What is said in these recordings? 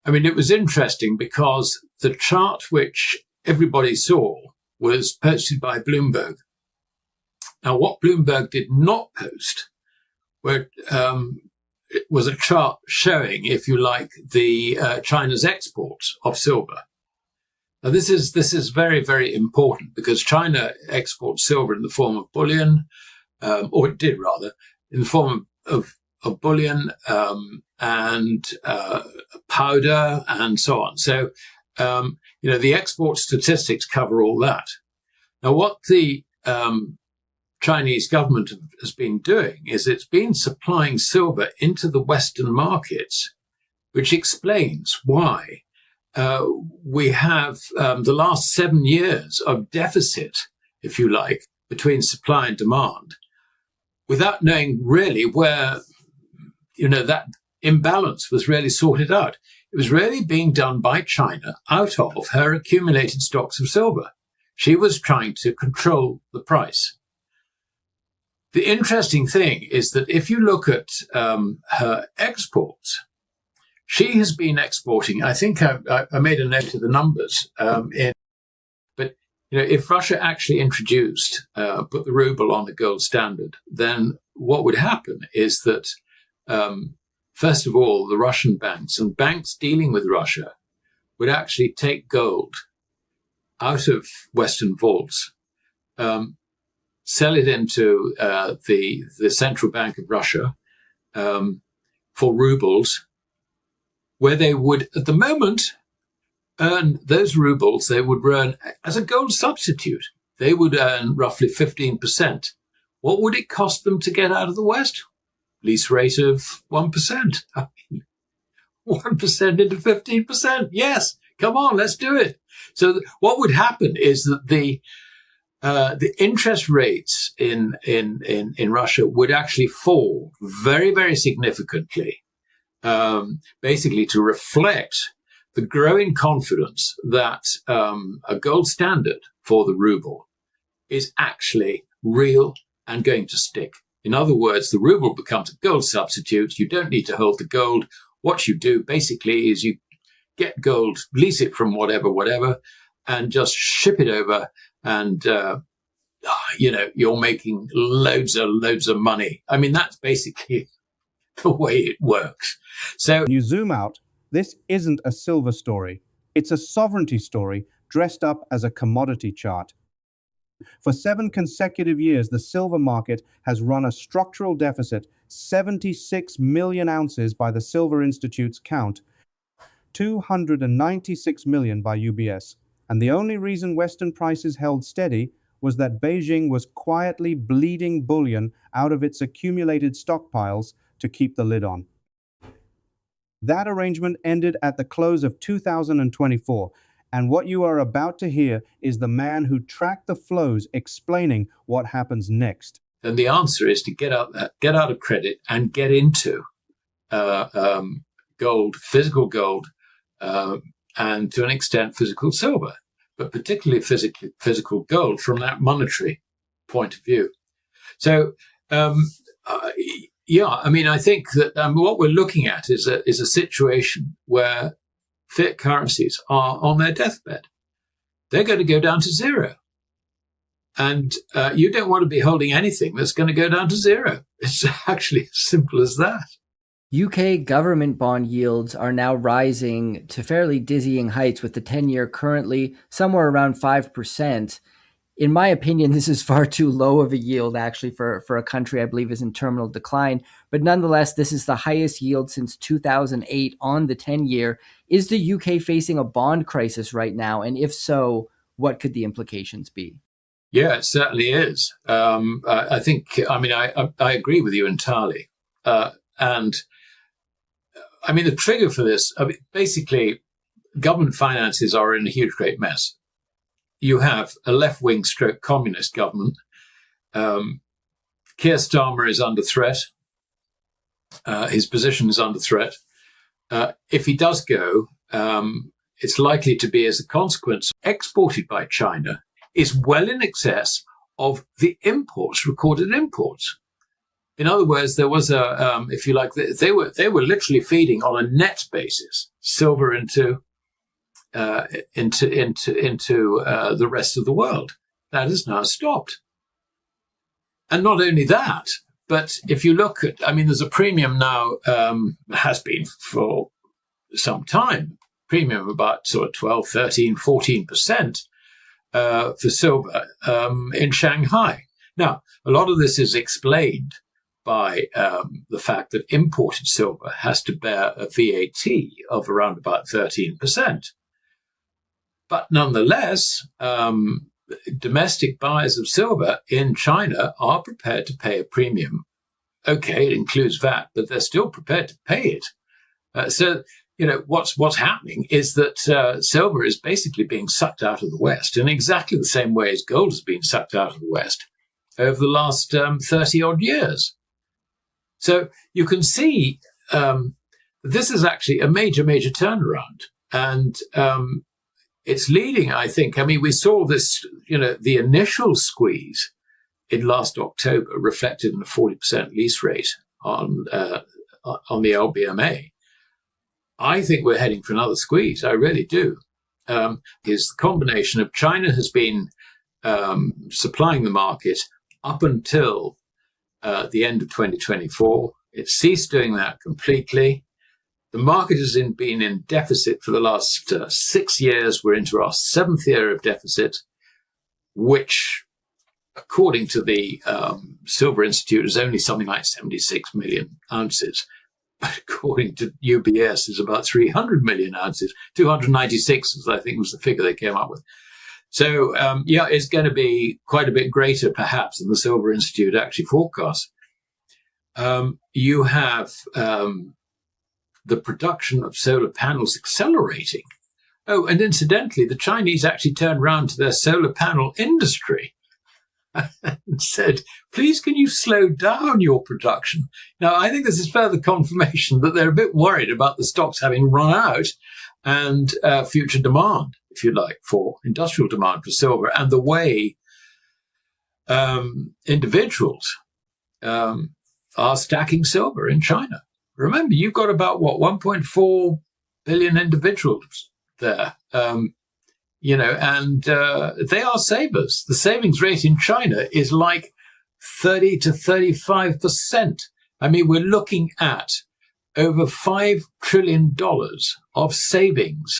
I mean, it was interesting because the chart which everybody saw was posted by Bloomberg. Now, what Bloomberg did not post it was a chart showing, if you like, the China's exports of silver. Now, this is very, very important because China exports silver in the form of bullion, or it did rather, in the form of bullion and powder and so on. So, the export statistics cover all that. Now, what the Chinese government has been doing is it's been supplying silver into the Western markets, which explains why we have the last 7 years of deficit, if you like, between supply and demand, without knowing really where, that imbalance was really sorted out. It was really being done by China out of her accumulated stocks of silver. She was trying to control the price. The interesting thing is that if you look at her exports, she has been exporting. I think I made a note of the numbers. But if Russia actually introduced, put the ruble on the gold standard, then what would happen is that, first of all, the Russian banks and banks dealing with Russia would actually take gold out of Western vaults, sell it into the central bank of Russia for rubles, where they would, at the moment, earn those rubles. They would earn, as a gold substitute, they would earn roughly 15%. What would it cost them to get out of the West? Lease rate of 1%. I mean, 1% into 15%. Yes, come on, let's do it. So what would happen is that the interest rates in Russia would actually fall very, very significantly, basically to reflect the growing confidence that a gold standard for the ruble is actually real and going to stick. In other words, the ruble becomes a gold substitute. You don't need to hold the gold. What you do basically is you get gold, lease it from whatever, and just ship it over, and you're making loads of money. I mean, that's basically the way it works. So when you zoom out, this isn't a silver story. It's a sovereignty story dressed up as a commodity chart. For 7 consecutive years, the silver market has run a structural deficit, 76 million ounces by the Silver Institute's count, 296 million by UBS. And the only reason Western prices held steady was that Beijing was quietly bleeding bullion out of its accumulated stockpiles to keep the lid on. That arrangement ended at the close of 2024, and what you are about to hear is the man who tracked the flows explaining what happens next. Then the answer is to get out of credit and get into gold, physical gold, and to an extent physical silver, but particularly physical gold from that monetary point of view. So, I think that what we're looking at is a situation where fiat currencies are on their deathbed. They're going to go down to zero. And you don't want to be holding anything that's going to go down to zero. It's actually as simple as that. UK government bond yields are now rising to fairly dizzying heights, with the 10-year currently somewhere around 5%. In my opinion, this is far too low of a yield, actually, for a country I believe is in terminal decline. But nonetheless, this is the highest yield since 2008 on the 10-year. Is the UK facing a bond crisis right now? And if so, what could the implications be? Yeah, it certainly is. I agree with you entirely. And the trigger for this, basically, government finances are in a huge, great mess. You have a left-wing stroke communist government. Keir Starmer is under threat. His position is under threat. If he does go, it's likely to be as a consequence exported by China is well in excess of the imports, recorded imports. In other words, there was a, if you like, they were literally feeding on a net basis silver into the rest of the world. That has now stopped. And not only that, but if you look at, I mean, there's a premium now, has been for some time, premium of about sort of 12, 13, 14% for silver in Shanghai. Now, a lot of this is explained by the fact that imported silver has to bear a VAT of around about 13%. But nonetheless, domestic buyers of silver in China are prepared to pay a premium. Okay, it includes VAT, but they're still prepared to pay it. So, you know, what's happening is that silver is basically being sucked out of the West in exactly the same way as gold has been sucked out of the West over the last 30 odd years. So you can see this is actually a major, major turnaround. And it's leading, I think. I mean, we saw this, you know, the initial squeeze in last October reflected in a 40% lease rate on the LBMA. I think we're heading for another squeeze. I really do. Is the combination of China has been supplying the market up until the end of 2024. It ceased doing that completely. The market has been in deficit for the last 6 years. We're into our 7th year of deficit, which, according to the Silver Institute, is only something like 76 million ounces. But according to UBS, is about 300 million ounces. 296, I think, was the figure they came up with. So, yeah, it's going to be quite a bit greater, perhaps, than the Silver Institute actually forecasts. You have the production of solar panels accelerating. Oh, and incidentally, the Chinese actually turned around to their solar panel industry and said, please, can you slow down your production? Now, I think this is further confirmation that they're a bit worried about the stocks having run out and future demand, if you like, for industrial demand for silver, and the way individuals are stacking silver in China. Remember, you've got about, 1.4 billion individuals there, you know, and they are savers. The savings rate in China is like 30 to 35%. I mean, we're looking at over $5 trillion of savings.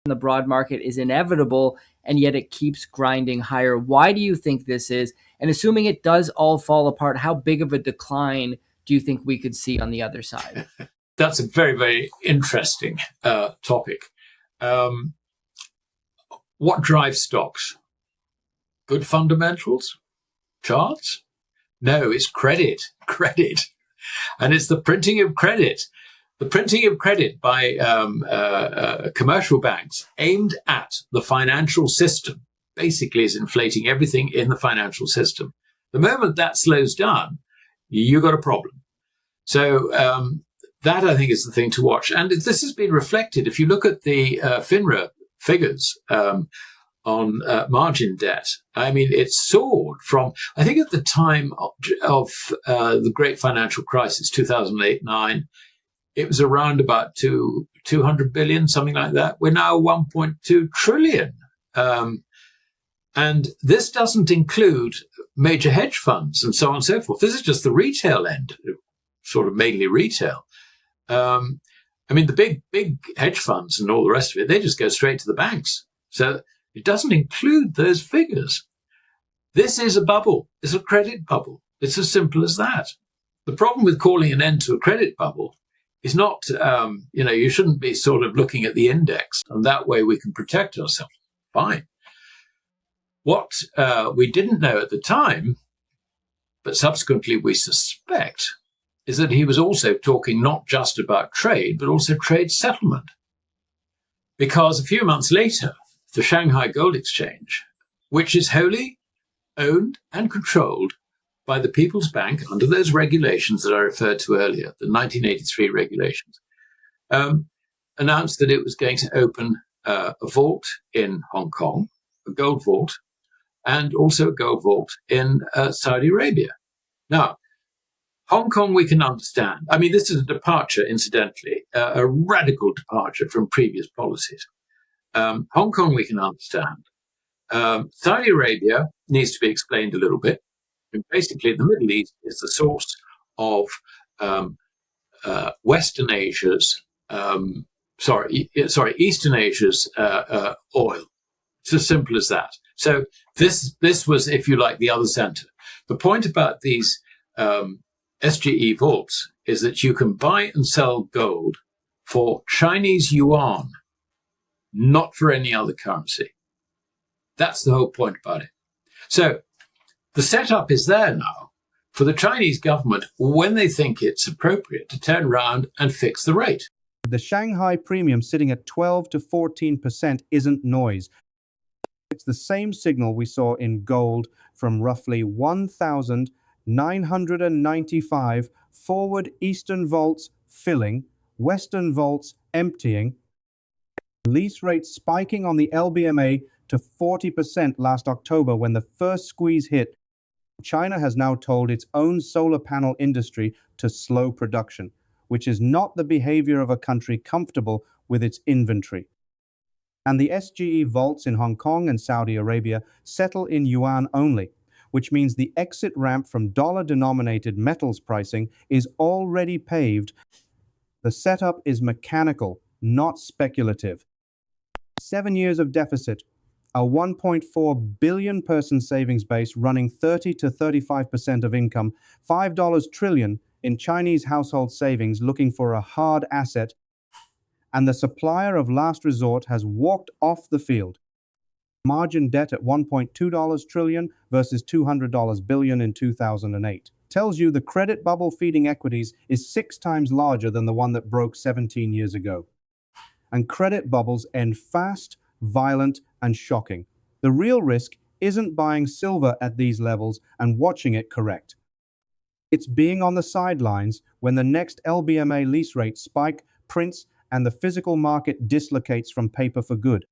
The broad market is inevitable, and yet it keeps grinding higher. Why do you think this is? And assuming it does all fall apart, how big of a decline do you think we could see on the other side? That's a very, very interesting topic. What drives stocks? Good fundamentals? Charts? No, it's credit. And it's the printing of credit. The printing of credit by commercial banks aimed at the financial system basically is inflating everything in the financial system. The moment that slows down, you got a problem. So that, I think, is the thing to watch. And this has been reflected. If you look at the FINRA figures on margin debt, I mean, it soared from, I think at the time of the great financial crisis, 2008-9, it was around about 200 billion, something like that. We're now 1.2 trillion. And this doesn't include major hedge funds and so on and so forth. This is just the retail end, sort of mainly retail. I mean, the big hedge funds and all the rest of it, they just go straight to the banks. So it doesn't include those figures. This is a bubble. It's a credit bubble. It's as simple as that. The problem with calling an end to a credit bubble is not, you shouldn't be sort of looking at the index, and that way we can protect ourselves. Fine. What we didn't know at the time, but subsequently we suspect, is that he was also talking not just about trade, but also trade settlement. Because a few months later, the Shanghai Gold Exchange, which is wholly owned and controlled by the People's Bank under those regulations that I referred to earlier, the 1983 regulations, announced that it was going to open a vault in Hong Kong, a gold vault, and also a gold vault in Saudi Arabia. Now, Hong Kong, we can understand. I mean, this is a departure, incidentally, a radical departure from previous policies. Hong Kong, we can understand. Saudi Arabia needs to be explained a little bit. And basically, the Middle East is the source of Western Asia's, Eastern Asia's oil. It's as simple as that. So this was, if you like, the other center. The point about these SGE vaults is that you can buy and sell gold for Chinese yuan, not for any other currency. That's the whole point about it. So the setup is there now for the Chinese government, when they think it's appropriate, to turn around and fix the rate. The Shanghai premium sitting at 12 to 14% isn't noise. It's the same signal we saw in gold from roughly 1,995 forward Eastern vaults filling, Western vaults emptying, lease rates spiking on the LBMA to 40% last October when the first squeeze hit. China has now told its own solar panel industry to slow production, which is not the behavior of a country comfortable with its inventory. And the SGE vaults in Hong Kong and Saudi Arabia settle in yuan only, which means the exit ramp from dollar-denominated metals pricing is already paved. The setup is mechanical, not speculative. 7 years of deficit, a 1.4 billion person savings base running 30 to 35% of income, $5 trillion in Chinese household savings looking for a hard asset, and the supplier of last resort has walked off the field. Margin debt at $1.2 trillion versus $200 billion in 2008 tells you the credit bubble feeding equities is 6 times larger than the one that broke 17 years ago. And credit bubbles end fast, violent, and shocking. The real risk isn't buying silver at these levels and watching it correct. It's being on the sidelines when the next LBMA lease rate spike prints and the physical market dislocates from paper for good.